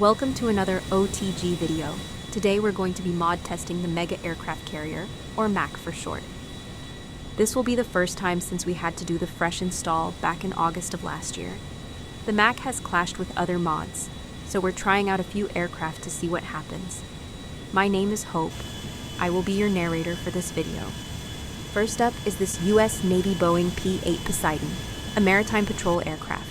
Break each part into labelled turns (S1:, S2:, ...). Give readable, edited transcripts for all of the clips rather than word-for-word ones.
S1: Welcome to another OTG video. Today we're going to be mod testing the Mega Aircraft Carrier, or MACC for short. This will be the first time since we had to do the fresh install back in August of last year. The MACC has clashed with other mods, so we're trying out a few aircraft to see what happens. My name is Hope. I will be your narrator for this video. First up is this US Navy Boeing P-8 Poseidon, a maritime patrol aircraft.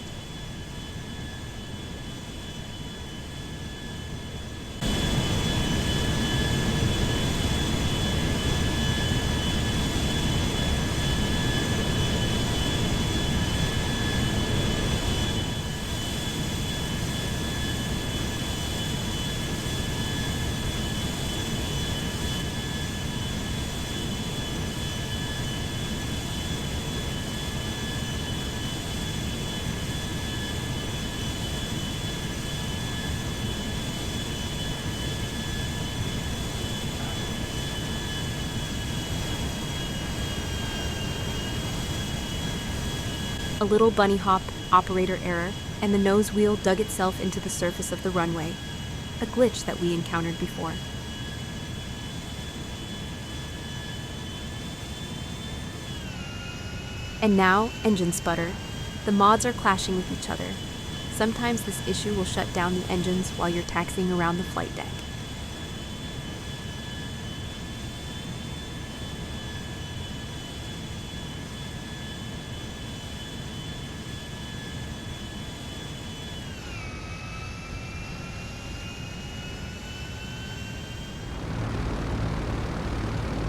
S1: A little bunny hop, operator error, and the nose wheel dug itself into the surface of the runway, a glitch that we encountered before. And now, engine sputter. The mods are clashing with each other. Sometimes this issue will shut down the engines while you're taxiing around the flight deck.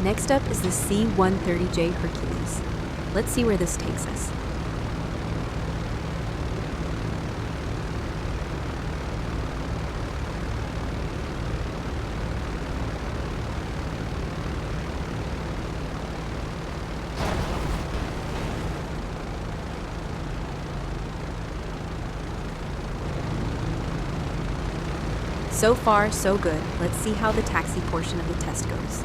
S1: Next up is the C-130J Hercules. Let's see where this takes us. So far, so good. Let's see how the taxi portion of the test goes.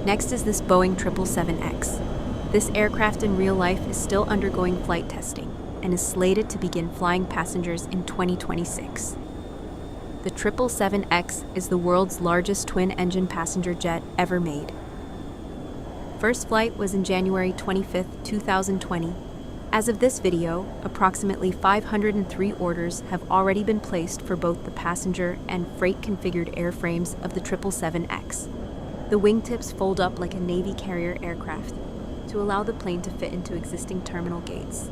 S1: Next is this Boeing 777X. This aircraft in real life is still undergoing flight testing and is slated to begin flying passengers in 2026. The 777X is the world's largest twin-engine passenger jet ever made. First flight was in January 25, 2020. As of this video, approximately 503 orders have already been placed for both the passenger and freight-configured airframes of the 777X. The wingtips fold up like a Navy carrier aircraft to allow the plane to fit into existing terminal gates.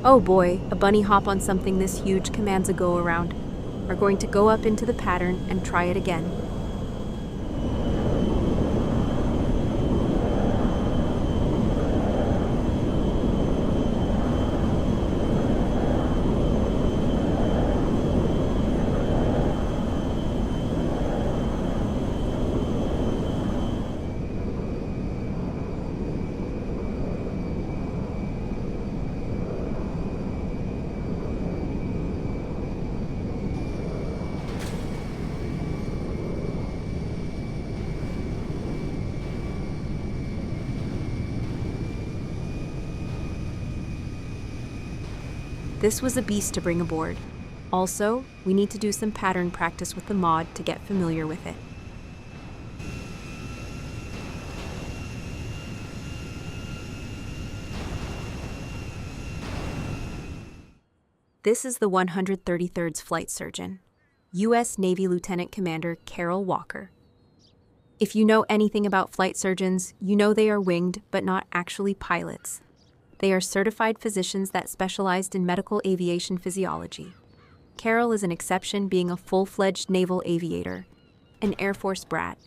S1: Oh boy, a bunny hop on something this huge commands a go around. We're going to go up into the pattern and try it again. This was a beast to bring aboard. Also, we need to do some pattern practice with the mod to get familiar with it. This is the 133rd's flight surgeon, U.S. Navy Lieutenant Commander Carol Walker. If you know anything about flight surgeons, you know they are winged but not actually pilots. They are certified physicians that specialized in medical aviation physiology. Carol is an exception, being a full-fledged naval aviator, an Air Force brat.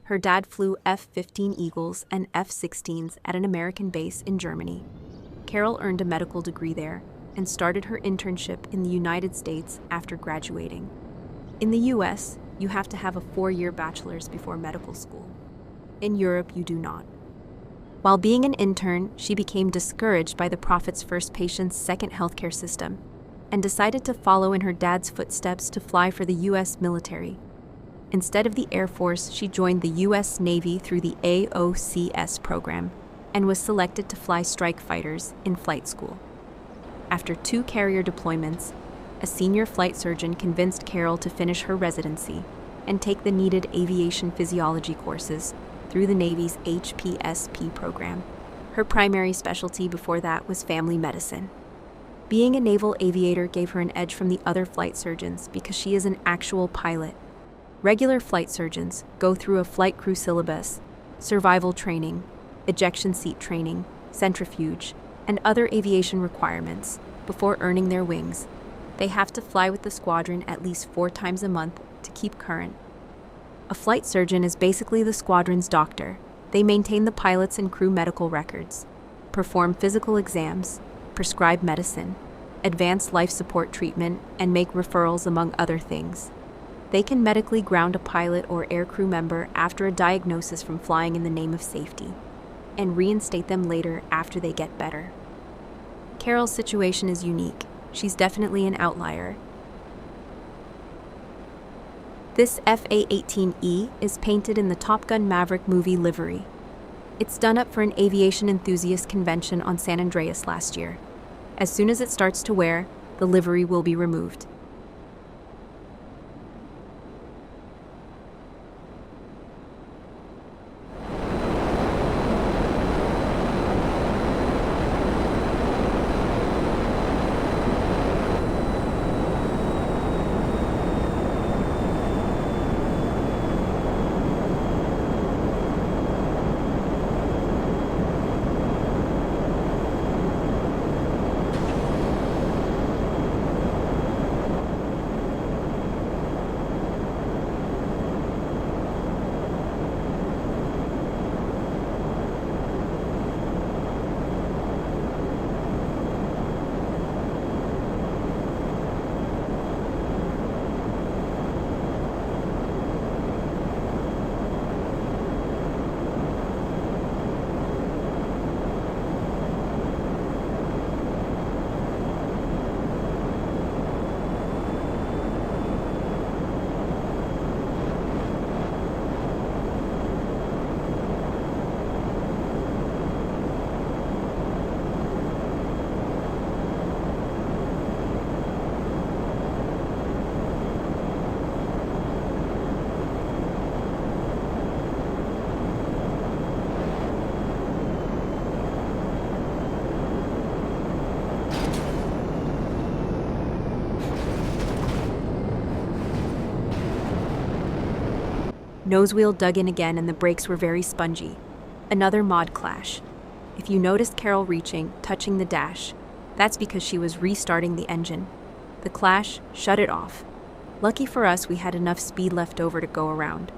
S1: Her dad flew F-15 Eagles and F-16s at an American base in Germany. Carol earned a medical degree there and started her internship in the United States after graduating. In the US, you have to have a 4-year bachelor's before medical school. In Europe, you do not. While being an intern, she became discouraged by the Prophet's First Patient's second healthcare system and decided to follow in her dad's footsteps to fly for the US military. Instead of the Air Force, she joined the US Navy through the AOCS program and was selected to fly strike fighters in flight school. After 2 carrier deployments, a senior flight surgeon convinced Carol to finish her residency and take the needed aviation physiology courses through the Navy's HPSP program. Her primary specialty before that was family medicine. Being a naval aviator gave her an edge from the other flight surgeons because she is an actual pilot. Regular flight surgeons go through a flight crew syllabus, survival training, ejection seat training, centrifuge, and other aviation requirements before earning their wings. They have to fly with the squadron at least 4 times a month to keep current. A flight surgeon is basically the squadron's doctor. They maintain the pilot's and crew medical records, perform physical exams, prescribe medicine, advance life support treatment, and make referrals, among other things. They can medically ground a pilot or aircrew member after a diagnosis from flying in the name of safety, and reinstate them later after they get better. Carol's situation is unique. She's definitely an outlier. This FA-18E is painted in the Top Gun Maverick movie livery. It's done up for an aviation enthusiast convention on San Andreas last year. As soon as it starts to wear, the livery will be removed. Nosewheel dug in again and the brakes were very spongy. Another mod clash. If you noticed Carol reaching, touching the dash, that's because she was restarting the engine. The clash shut it off. Lucky for us, we had enough speed left over to go around.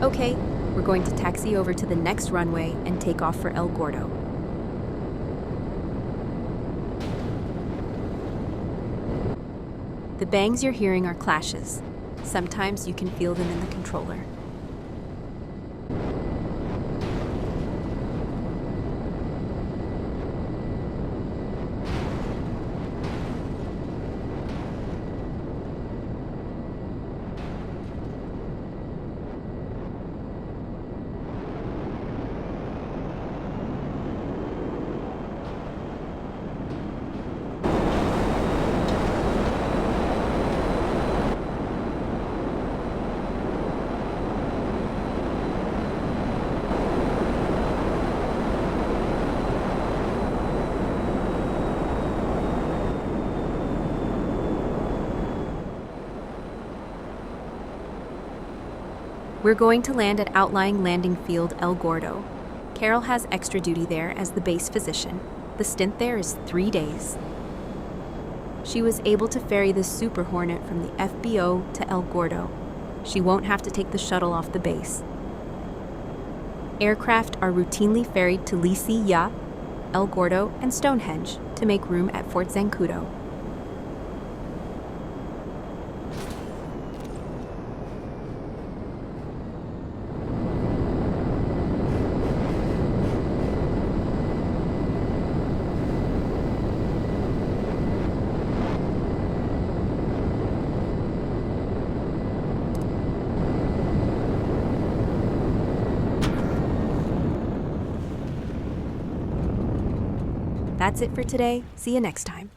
S1: Okay, we're going to taxi over to the next runway and take off for El Gordo. The bangs you're hearing are clashes. Sometimes you can feel them in the controller. We're going to land at outlying landing field El Gordo. Carol has extra duty there as the base physician. The stint there is 3 days. She was able to ferry the Super Hornet from the FBO to El Gordo. She won't have to take the shuttle off the base. Aircraft are routinely ferried to Lisi Ya, El Gordo, and Stonehenge to make room at Fort Zancudo. That's it for today. See you next time.